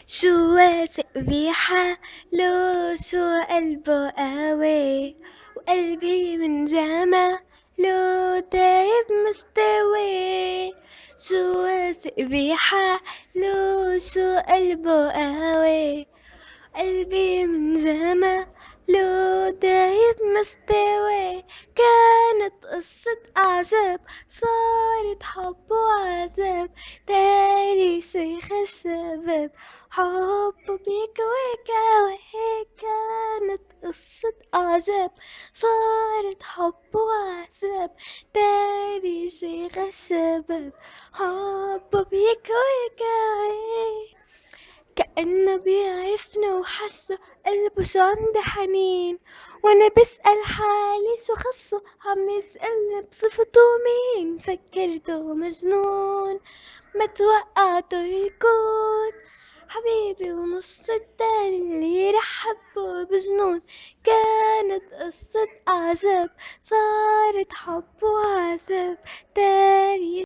شو واثق بحاله، شو قلبه قوي، وقلبي من جماله دايب مستوي. شو واثق بحاله، شو قلبه قوي، قلبي من جماله دايب مستوي. كانت قصة أعجاب صارت حب وعذاب، داري شيخ الشباب حبه بيكوي كوي. كانت قصة أعجاب صارت حب وعذاب، داري شيخ الشباب حبه بيكوي كوي. كأنه بيعرفني وحسه قلبه شو عنده حنين، وانا بسأل حالي شو خصه عم يسألني بصفته مين. فكرته مجنون ما توقعته يكون حبيبي، ونص التاني اللي يرحب بجنون. كانت قصة أعجاب صارت حب وعذاب، داري